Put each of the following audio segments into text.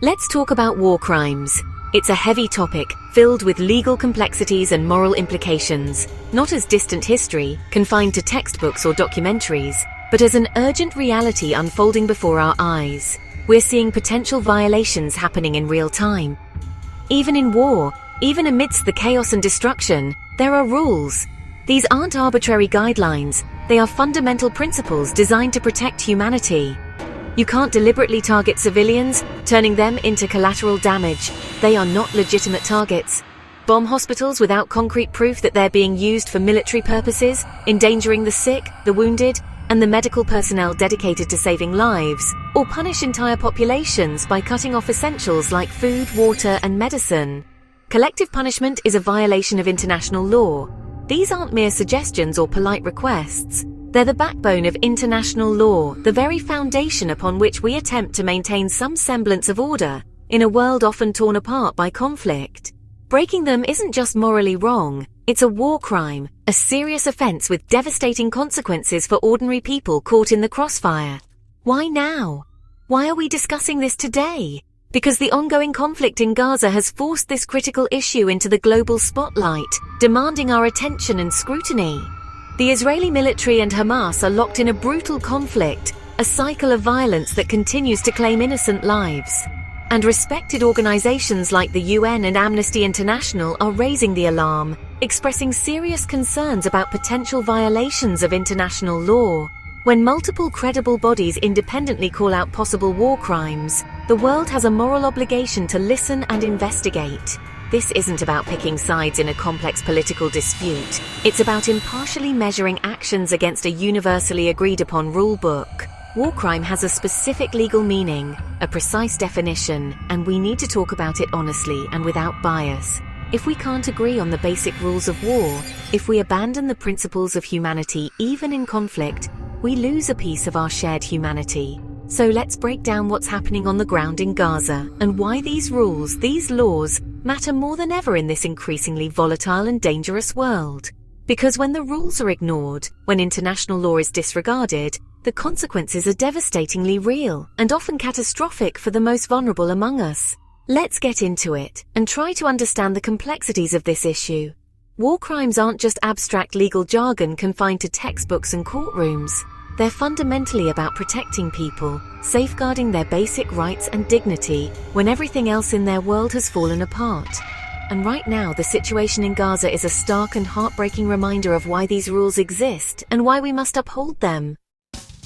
Let's talk about war crimes. It's a heavy topic, filled with legal complexities and moral implications, not as distant history, confined to textbooks or documentaries, but as an urgent reality unfolding before our eyes. We're seeing potential violations happening in real time. Even in war, even amidst the chaos and destruction, there are rules. These aren't arbitrary guidelines, they are fundamental principles designed to protect humanity. You can't deliberately target civilians, turning them into collateral damage. They are not legitimate targets. Bomb hospitals without concrete proof that they're being used for military purposes, endangering the sick, the wounded, and the medical personnel dedicated to saving lives, or punish entire populations by cutting off essentials like food, water, and medicine. Collective punishment is a violation of international law. These aren't mere suggestions or polite requests. They're the backbone of international law, the very foundation upon which we attempt to maintain some semblance of order in a world often torn apart by conflict. Breaking them isn't just morally wrong, it's a war crime, a serious offense with devastating consequences for ordinary people caught in the crossfire. Why now? Why are we discussing this today? Because the ongoing conflict in Gaza has forced this critical issue into the global spotlight, demanding our attention and scrutiny. The Israeli military and Hamas are locked in a brutal conflict, a cycle of violence that continues to claim innocent lives. And respected organizations like the UN and Amnesty International are raising the alarm, expressing serious concerns about potential violations of international law. When multiple credible bodies independently call out possible war crimes, the world has a moral obligation to listen and investigate. This isn't about picking sides in a complex political dispute. It's about impartially measuring actions against a universally agreed upon rule book. War crime has a specific legal meaning, a precise definition, and we need to talk about it honestly and without bias. If we can't agree on the basic rules of war, if we abandon the principles of humanity even in conflict, we lose a piece of our shared humanity. So let's break down what's happening on the ground in Gaza and why these rules, these laws, matter more than ever in this increasingly volatile and dangerous world. Because when the rules are ignored, when international law is disregarded, the consequences are devastatingly real and often catastrophic for the most vulnerable among us. Let's get into it and try to understand the complexities of this issue. War crimes aren't just abstract legal jargon confined to textbooks and courtrooms. They're fundamentally about protecting people, safeguarding their basic rights and dignity when everything else in their world has fallen apart. And right now, the situation in Gaza is a stark and heartbreaking reminder of why these rules exist and why we must uphold them.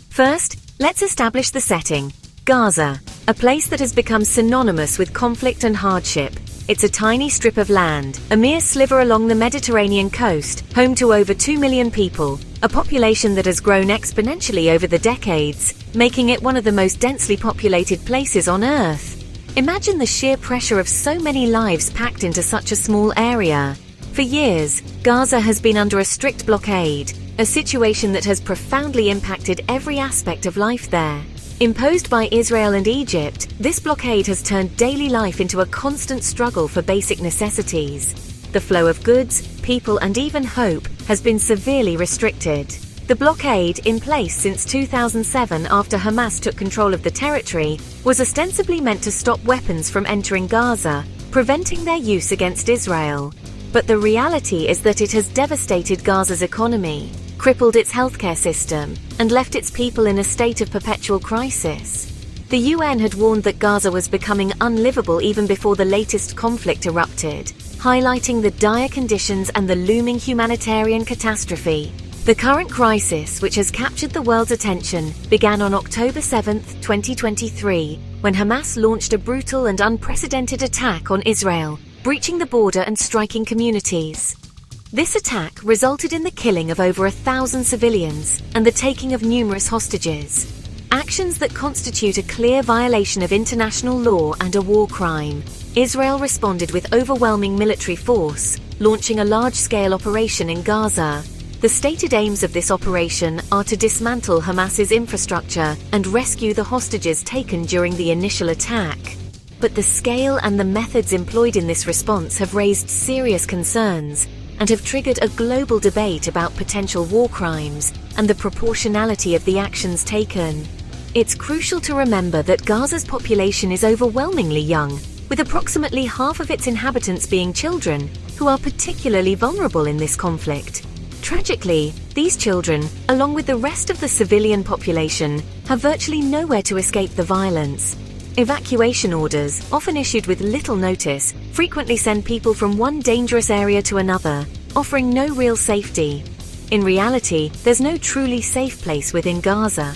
First, let's establish the setting. Gaza, a place that has become synonymous with conflict and hardship. It's a tiny strip of land, a mere sliver along the Mediterranean coast, home to over 2 million people, a population that has grown exponentially over the decades, making it one of the most densely populated places on Earth. Imagine the sheer pressure of so many lives packed into such a small area. For years, Gaza has been under a strict blockade, a situation that has profoundly impacted every aspect of life there. Imposed by Israel and Egypt, this blockade has turned daily life into a constant struggle for basic necessities. The flow of goods, people, and even hope has been severely restricted. The blockade, in place since 2007 after Hamas took control of the territory, was ostensibly meant to stop weapons from entering Gaza, preventing their use against Israel. But the reality is that it has devastated Gaza's economy, crippled its healthcare system, and left its people in a state of perpetual crisis. The UN had warned that Gaza was becoming unlivable even before the latest conflict erupted, highlighting the dire conditions and the looming humanitarian catastrophe. The current crisis, which has captured the world's attention, began on October 7, 2023, when Hamas launched a brutal and unprecedented attack on Israel, breaching the border and striking communities. This attack resulted in the killing of over 1,000 civilians and the taking of numerous hostages. Actions that constitute a clear violation of international law and a war crime. Israel responded with overwhelming military force, launching a large-scale operation in Gaza. The stated aims of this operation are to dismantle Hamas's infrastructure and rescue the hostages taken during the initial attack. But the scale and the methods employed in this response have raised serious concerns and have triggered a global debate about potential war crimes and the proportionality of the actions taken. It's crucial to remember that Gaza's population is overwhelmingly young, with approximately half of its inhabitants being children, who are particularly vulnerable in this conflict. Tragically, these children, along with the rest of the civilian population, have virtually nowhere to escape the violence. Evacuation orders, often issued with little notice, frequently send people from one dangerous area to another, offering no real safety. In reality, there's no truly safe place within Gaza.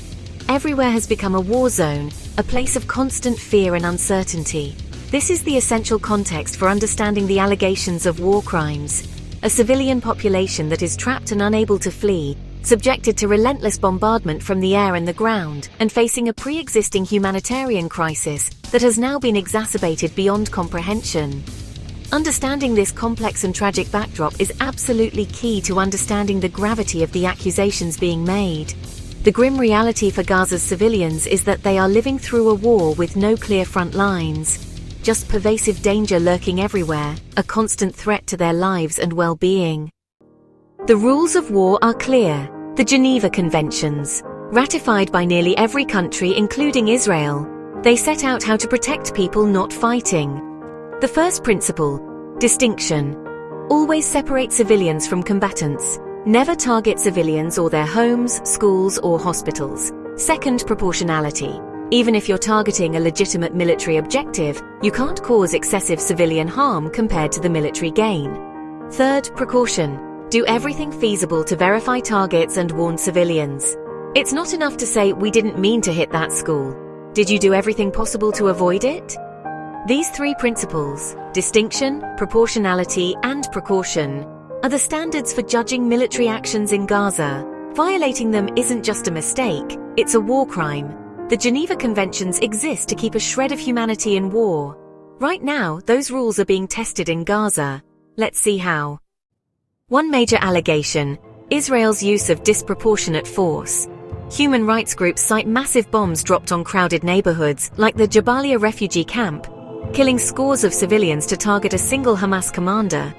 Everywhere has become a war zone, a place of constant fear and uncertainty. This is the essential context for understanding the allegations of war crimes. A civilian population that is trapped and unable to flee, subjected to relentless bombardment from the air and the ground, and facing a pre-existing humanitarian crisis that has now been exacerbated beyond comprehension. Understanding this complex and tragic backdrop is absolutely key to understanding the gravity of the accusations being made. The grim reality for Gaza's civilians is that they are living through a war with no clear front lines, just pervasive danger lurking everywhere, a constant threat to their lives and well-being. The rules of war are clear. The Geneva Conventions, ratified by nearly every country including Israel, they set out how to protect people not fighting. The first principle, distinction. Always separate civilians from combatants. Never target civilians or their homes, schools, or hospitals. Second, proportionality. Even if you're targeting a legitimate military objective, you can't cause excessive civilian harm compared to the military gain. Third, precaution. Do everything feasible to verify targets and warn civilians. It's not enough to say, "We didn't mean to hit that school." Did you do everything possible to avoid it? These three principles, distinction, proportionality, and precaution, are the standards for judging military actions in Gaza. Violating them isn't just a mistake, it's a war crime. The Geneva Conventions exist to keep a shred of humanity in war. Right now, those rules are being tested in Gaza. Let's see how. One major allegation, Israel's use of disproportionate force. Human rights groups cite massive bombs dropped on crowded neighborhoods, like the Jabalia refugee camp, killing scores of civilians to target a single Hamas commander.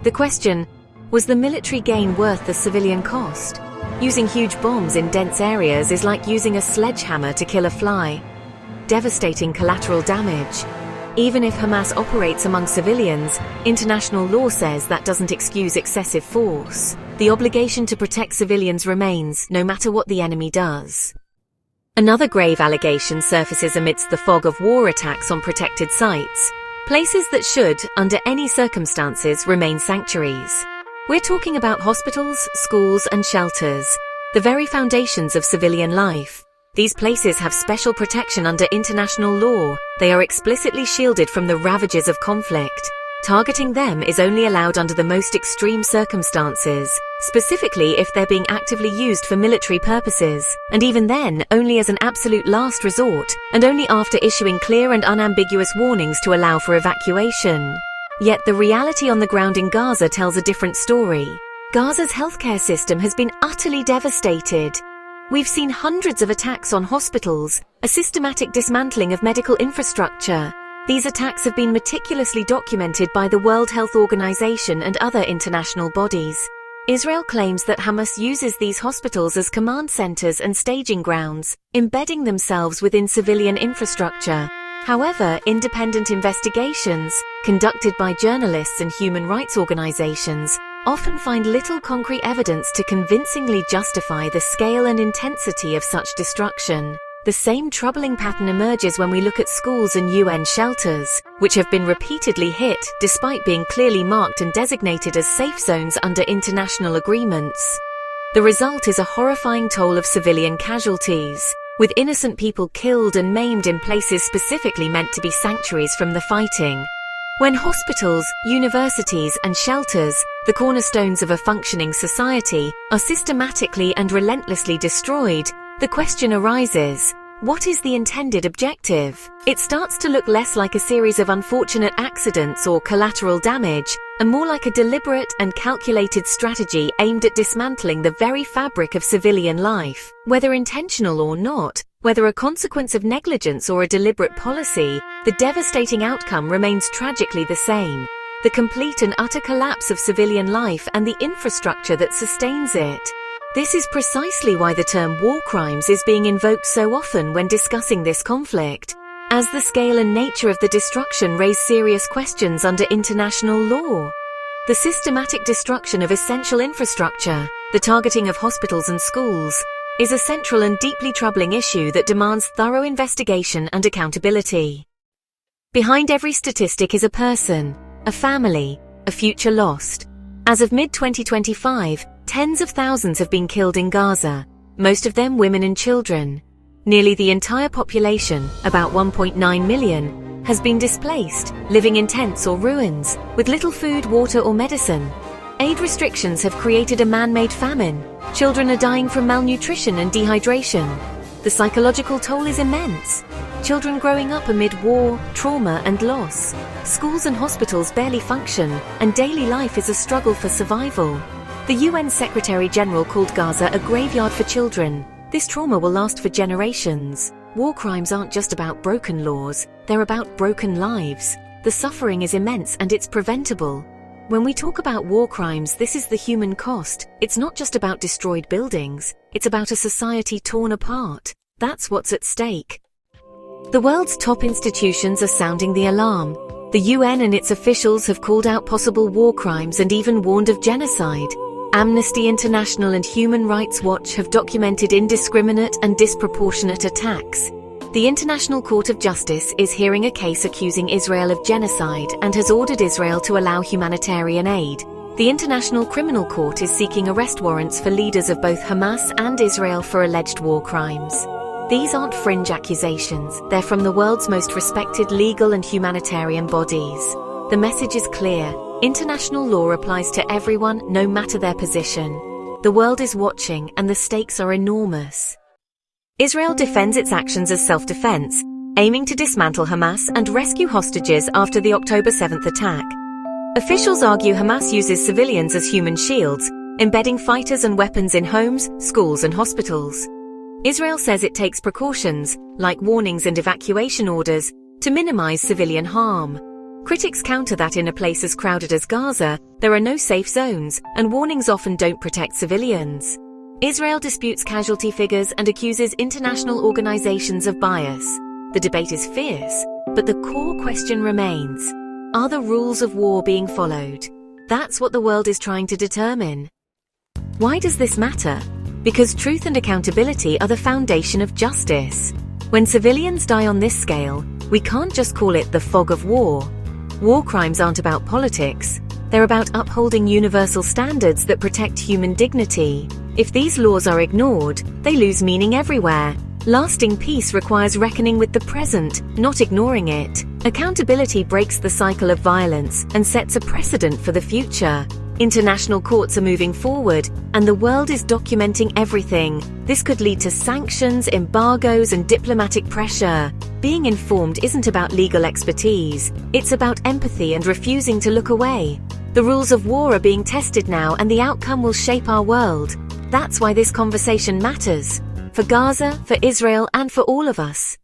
The question, was the military gain worth the civilian cost? Using huge bombs in dense areas is like using a sledgehammer to kill a fly. Devastating collateral damage. Even if Hamas operates among civilians, international law says that doesn't excuse excessive force. The obligation to protect civilians remains, no matter what the enemy does. Another grave allegation surfaces amidst the fog of war attacks on protected sites, places that should, under any circumstances, remain sanctuaries. We're talking about hospitals, schools, and shelters, the very foundations of civilian life. These places have special protection under international law. They are explicitly shielded from the ravages of conflict. Targeting them is only allowed under the most extreme circumstances, specifically if they're being actively used for military purposes, and even then, only as an absolute last resort, and only after issuing clear and unambiguous warnings to allow for evacuation. Yet the reality on the ground in Gaza tells a different story. Gaza's healthcare system has been utterly devastated. We've seen hundreds of attacks on hospitals, a systematic dismantling of medical infrastructure. These attacks have been meticulously documented by the World Health Organization and other international bodies. Israel claims that Hamas uses these hospitals as command centers and staging grounds, embedding themselves within civilian infrastructure. However, independent investigations, conducted by journalists and human rights organizations, often find little concrete evidence to convincingly justify the scale and intensity of such destruction. The same troubling pattern emerges when we look at schools and UN shelters, which have been repeatedly hit despite being clearly marked and designated as safe zones under international agreements. The result is a horrifying toll of civilian casualties, with innocent people killed and maimed in places specifically meant to be sanctuaries from the fighting. When hospitals, universities, and shelters, the cornerstones of a functioning society, are systematically and relentlessly destroyed, the question arises, what is the intended objective? It starts to look less like a series of unfortunate accidents or collateral damage, and more like a deliberate and calculated strategy aimed at dismantling the very fabric of civilian life. Whether intentional or not, whether a consequence of negligence or a deliberate policy, the devastating outcome remains tragically the same: the complete and utter collapse of civilian life and the infrastructure that sustains it. This is precisely why the term war crimes is being invoked so often when discussing this conflict, as the scale and nature of the destruction raise serious questions under international law. The systematic destruction of essential infrastructure, the targeting of hospitals and schools, is a central and deeply troubling issue that demands thorough investigation and accountability. Behind every statistic is a person, a family, a future lost. As of mid-2025, tens of thousands have been killed in Gaza, most of them women and children. Nearly the entire population, about 1.9 million, has been displaced, living in tents or ruins, with little food, water or medicine. Aid restrictions have created a man-made famine. Children are dying from malnutrition and dehydration. The psychological toll is immense. Children growing up amid war, trauma and loss. Schools and hospitals barely function, and daily life is a struggle for survival. The UN Secretary General called Gaza a graveyard for children. This trauma will last for generations. War crimes aren't just about broken laws, they're about broken lives. The suffering is immense and it's preventable. When we talk about war crimes, this is the human cost. It's not just about destroyed buildings, it's about a society torn apart. That's what's at stake. The world's top institutions are sounding the alarm. The UN and its officials have called out possible war crimes and even warned of genocide. Amnesty International and Human Rights Watch have documented indiscriminate and disproportionate attacks. The International Court of Justice is hearing a case accusing Israel of genocide and has ordered Israel to allow humanitarian aid. The International Criminal Court is seeking arrest warrants for leaders of both Hamas and Israel for alleged war crimes. These aren't fringe accusations, they're from the world's most respected legal and humanitarian bodies. The message is clear. International law applies to everyone, no matter their position. The world is watching and the stakes are enormous. Israel defends its actions as self-defense, aiming to dismantle Hamas and rescue hostages after the October 7th attack. Officials argue Hamas uses civilians as human shields, embedding fighters and weapons in homes, schools and hospitals. Israel says it takes precautions, like warnings and evacuation orders, to minimize civilian harm. Critics counter that in a place as crowded as Gaza, there are no safe zones, and warnings often don't protect civilians. Israel disputes casualty figures and accuses international organizations of bias. The debate is fierce, but the core question remains: are the rules of war being followed? That's what the world is trying to determine. Why does this matter? Because truth and accountability are the foundation of justice. When civilians die on this scale, we can't just call it the fog of war. War crimes aren't about politics. They're about upholding universal standards that protect human dignity. If these laws are ignored, they lose meaning everywhere. Lasting peace requires reckoning with the present, not ignoring it. Accountability breaks the cycle of violence and sets a precedent for the future. International courts are moving forward, and the world is documenting everything. This could lead to sanctions, embargoes, and diplomatic pressure. Being informed isn't about legal expertise. It's about empathy and refusing to look away. The rules of war are being tested now, and the outcome will shape our world. That's why this conversation matters. For Gaza, for Israel, and for all of us.